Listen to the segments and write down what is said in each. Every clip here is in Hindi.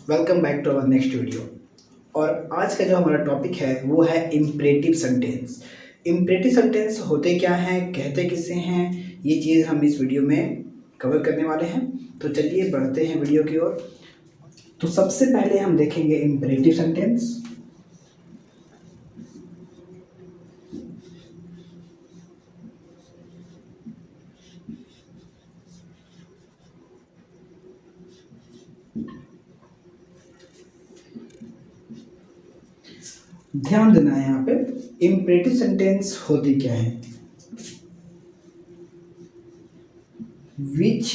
Welcome back to our next video. और आज का जो हमारा टॉपिक है वो है इम्परेटिव सेंटेंस। इम्परेटिव सेंटेंस होते क्या हैं, कहते किसे हैं, ये चीज़ हम इस वीडियो में कवर करने वाले हैं। तो चलिए बढ़ते हैं वीडियो की ओर। तो सबसे पहले हम देखेंगे इम्परेटिव सेंटेंस। ध्यान देना है यहाँ पे, इम्परेटिव सेंटेंस होती क्या है। Which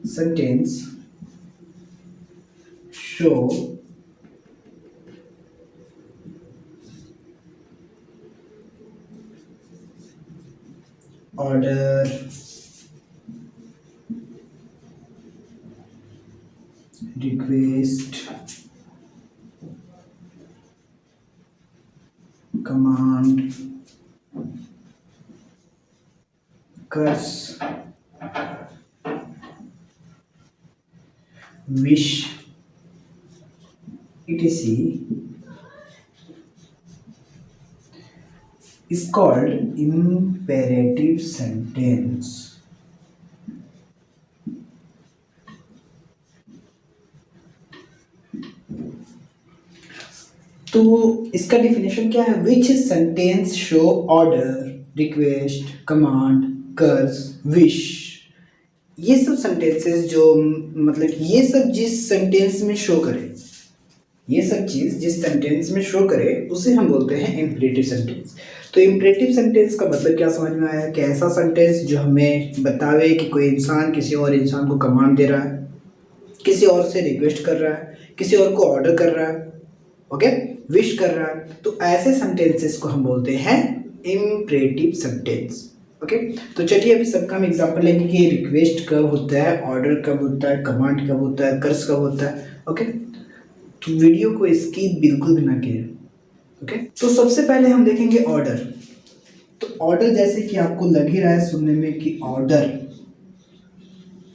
sentence show order, request, command, curse, wish, etc. is called imperative sentence. तो इसका डिफिनेशन क्या है। Which sentence show order, request, command, curse, wish. ये सब सेंटेंसेस जो मतलब ये सब जिस सेंटेंस में शो करे, ये सब चीज जिस सेंटेंस में शो करे उसे हम बोलते हैं इम्परेटिव सेंटेंस। तो इम्परेटिव सेंटेंस का मतलब क्या समझ में आया कि ऐसा सेंटेंस जो हमें बतावे कि कोई इंसान किसी और इंसान को कमांड दे रहा है, किसी और से रिक्वेस्ट कर रहा है, किसी और को ऑर्डर कर रहा है, ओके, विश कर रहा है। तो ऐसे सेंटेंसेस को हम बोलते हैं इम्परेटिव सेंटेंस। ओके, तो चलिए अभी सबका हम एग्जांपल लेंगे कि रिक्वेस्ट कब होता है, ऑर्डर कब होता है, कमांड कब होता है, कर्स कब होता है। ओके, तो वीडियो को स्किप बिल्कुल भी ना कीजिए। ओके, तो सबसे पहले हम देखेंगे ऑर्डर। तो ऑर्डर जैसे कि आपको लग ही रहा है सुनने में कि ऑर्डर,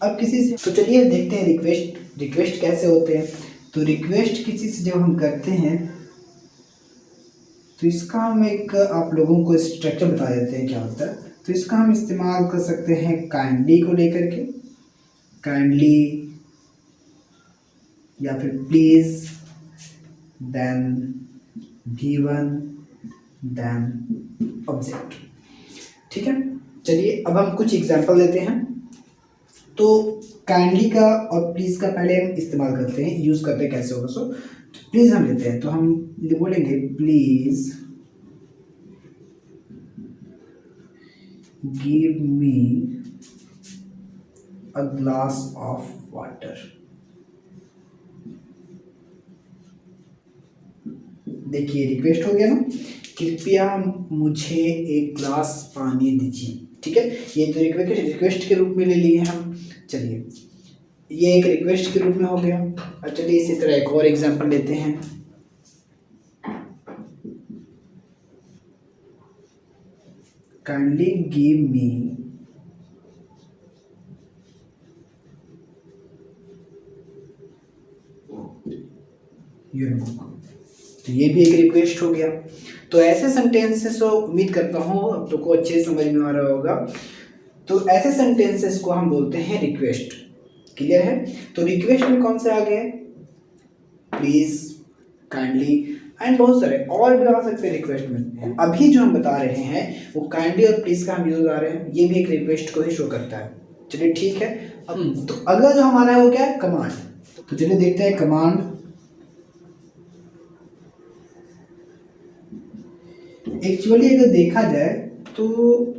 अब किसी से, तो चलिए देखते हैं रिक्वेस्ट। रिक्वेस्ट कैसे होते हैं। तो रिक्वेस्ट किसी से जब हम करते हैं तो इसका हम एक आप लोगों को स्ट्रक्चर बता देते हैं क्या होता है। तो इसका हम इस्तेमाल कर सकते हैं काइंडली को लेकर के, काइंडली या फिर please, then given, then object. ठीक है, चलिए अब हम कुछ एग्जांपल लेते हैं। तो काइंडली का और प्लीज का पहले हम इस्तेमाल करते हैं, यूज करते हैं कैसे होगा। सो प्लीज हम लेते हैं, तो हम बोलेंगे please give me a glass of water. देखिए रिक्वेस्ट हो गया ना, कृपया मुझे एक ग्लास पानी दीजिए। ठीक है, ये तो रिक्वेस्ट के रूप में ले लिए हम। चलिए ये एक रिक्वेस्ट के रूप में हो गया। अब चलिए इसी तरह एक और एग्जांपल लेते हैं। Kindly give me your book. तो ये भी एक रिक्वेस्ट हो गया। तो ऐसे सेंटेंसेस को उम्मीद करता हूँ आप लोग को अच्छे समझ में आ रहा होगा। तो ऐसे सेंटेंसेस को हम बोलते हैं रिक्वेस्ट। क्लियर है। तो रिक्वेस्ट में कौन से आ गए, प्लीज, काइंडली एंड बहुत सारे और भी आ सकते हैं रिक्वेस्ट में। अभी जो हम बता रहे हैं वो काइंडली और प्लीज का हम यूज आ रहे हैं, ये भी एक रिक्वेस्ट को ही शो करता है। चलिए ठीक है। अब तो अगला जो हमारा है वो क्या है, कमांड। तो चलिए देखते हैं कमांड। एक्चुअली अगर देखा जाए तो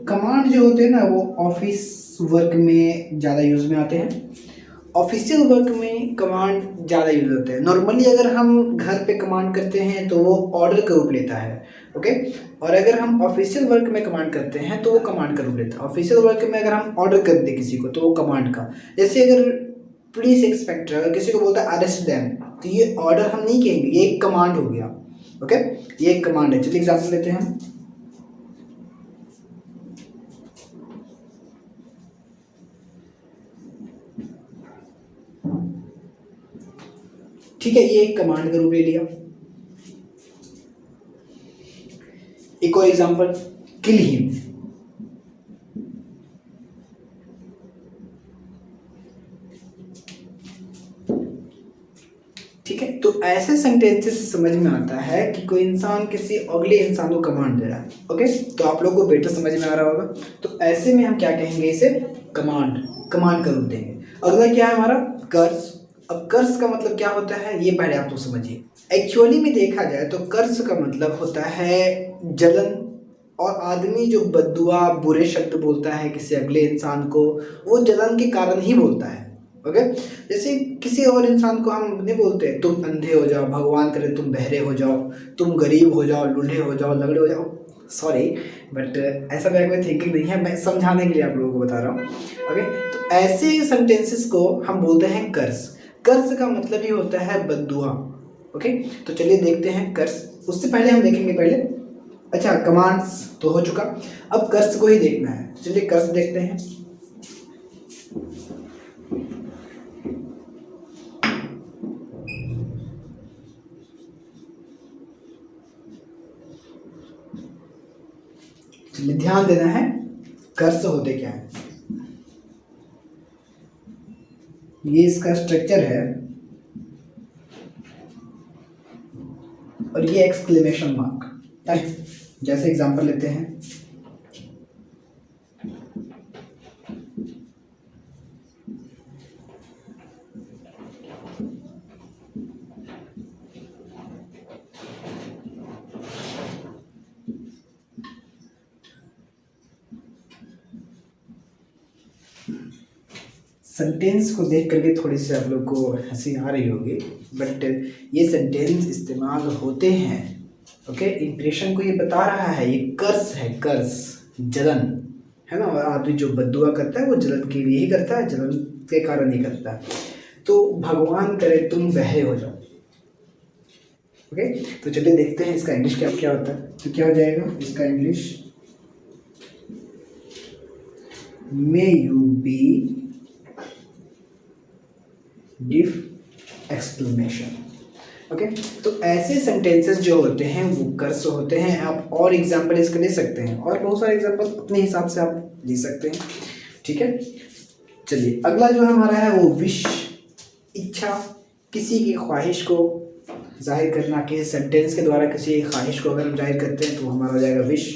कमांड जो होते हैं ना वो ऑफिस वर्क में ज़्यादा यूज में आते हैं। ऑफिशियल वर्क में कमांड ज़्यादा यूज होते हैं। नॉर्मली अगर हम घर पे कमांड करते हैं तो वो ऑर्डर का रूप लेता है। ओके, और अगर हम ऑफिशियल वर्क में कमांड करते हैं तो वो कमांड का रूप लेता है। ऑफिशियल वर्क में अगर हम ऑर्डर कर दें किसी को तो वो कमांड का, जैसे अगर पुलिस इंस्पेक्टर अगर किसी को बोलता है अरेस्ट देम, तो ये ऑर्डर हम नहीं कहेंगे, ये एक कमांड हो गया। ओके, ये एक कमांड है। चलिए एग्जाम्पल लेते हैं हम। ठीक है, ये एक कमांड का रूप ले लिया। एक और एग्जांपल, किल हिम। ठीक है, तो ऐसे सेंटेंसेस से समझ में आता है कि कोई इंसान किसी अगले इंसान को कमांड दे रहा है। ओके, तो आप लोगों को बेटर समझ में आ रहा होगा। तो ऐसे में हम क्या कहेंगे, इसे कमांड का रूप देंगे। अगला क्या है हमारा, कर्ज। अब कर्ज का मतलब क्या होता है, ये पहले आप लोग समझिए। एक्चुअली में देखा जाए तो कर्ज का मतलब होता है जलन, और आदमी जो बद्दुआ बुरे शब्द बोलता है किसी अगले इंसान को, वो जलन के कारण ही बोलता है। ओके, जैसे किसी और इंसान को हम नहीं बोलते तुम अंधे हो जाओ, भगवान करे तुम बहरे हो जाओ, तुम गरीब हो जाओ, लूल्हे हो जाओ, लगड़े हो जाओ। सॉरी, बट ऐसा मेरा कोई थिंकिंग नहीं है, मैं समझाने के लिए आप लोगों को बता रहा हूँ। ओके, तो ऐसे सेंटेंसेस को हम बोलते हैं कर्ज। कर्ज का मतलब ही होता है बद्दुआ। ओके, तो चलिए देखते हैं कर्ज। उससे पहले हम देखेंगे पहले, अच्छा कमांड्स तो हो चुका, अब कर्ज को ही देखना है। चलिए कर्ज देखते हैं। चलिए ध्यान देना है, कर्ज होते क्या है। ये इसका स्ट्रक्चर है, और ये एक्सक्लेमेशन मार्क। जैसे एग्जांपल लेते हैं, सेंटेंस को देख करके थोड़ी सी आप लोग को हंसी आ रही होगी, बट ये सेंटेंस इस्तेमाल होते हैं। ओके, इंप्रेशन को ये बता रहा है, ये कर्ज है, कर्ज जलन है ना। और आदमी जो बद्दुआ करता है वो जलन के लिए ही करता है, जलन के कारण ही करता है। तो भगवान करे तुम बहरे हो जाओ। ओके, तो चलिए देखते हैं इसका इंग्लिश क्या क्या होता है। तो क्या हो जाएगा इसका इंग्लिश, मे यू बी डिफ एक्सक्लेमेशन। ओके, तो ऐसे सेंटेंसेस जो होते हैं वो कर्ज होते हैं। आप और एग्जांपल इसके ले सकते हैं, और बहुत सारे एग्जांपल अपने हिसाब से आप ले सकते हैं। ठीक है, चलिए अगला जो हमारा है वो विश, इच्छा, किसी की ख्वाहिश को जाहिर करना। किसी सेंटेंस के द्वारा किसी ख्वाहिश को अगर हम जाहिर करते हैं तो हमारा हो जाएगा विश।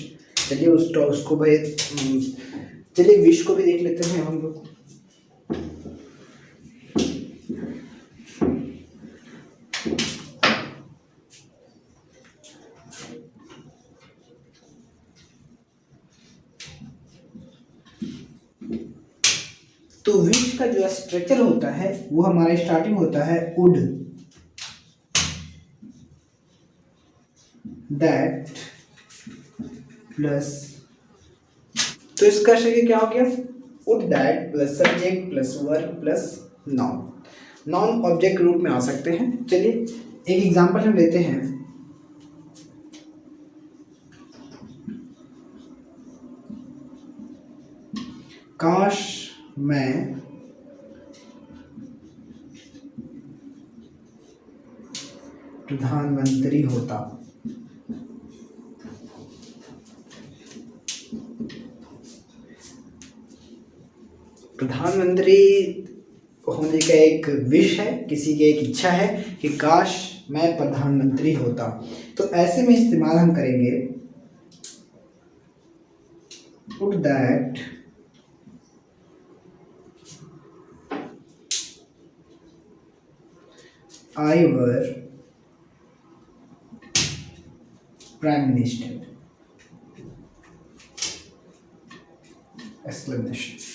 चलिए उसको भाई, चलिए विश को भी देख लेते हैं हम लोग। तो विश का जो स्ट्रक्चर होता है वो हमारा स्टार्टिंग होता है वुड, दैट प्लस, तो इसका स्ट्रक्चर क्या हो गया, would that plus subject plus verb plus noun. Noun object रूप में आ सकते हैं। चलिए एक एग्जांपल हम लेते हैं, काश मैं प्रधानमंत्री होता। प्रधानमंत्री होने का एक विश है, किसी की एक इच्छा है कि काश मैं प्रधानमंत्री होता। तो ऐसे में इस्तेमाल हम करेंगे would that I were prime minister exclamation.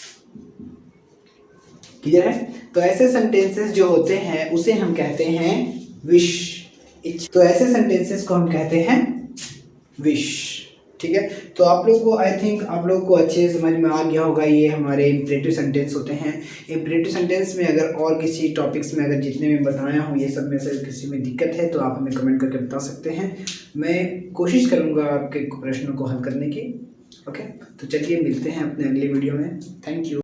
Clear है। तो ऐसे सेंटेंसेस जो होते हैं उसे हम कहते हैं विश। तो ऐसे सेंटेंसेस को हम कहते हैं विश। ठीक है, तो आप लोग को आई थिंक आप लोग को अच्छे से समझ में आ गया होगा। ये हमारे इम्परेटिव सेंटेंस होते हैं। इम्परेटिव सेंटेंस में अगर और किसी टॉपिक्स में अगर जितने में बताया हूँ ये सब में से किसी में दिक्कत है तो आप हमें कमेंट करके बता सकते हैं। मैं कोशिश करूँगा आपके प्रश्नों को हल करने की। ओके, तो चलिए मिलते हैं अपने अगले वीडियो में। Thank you.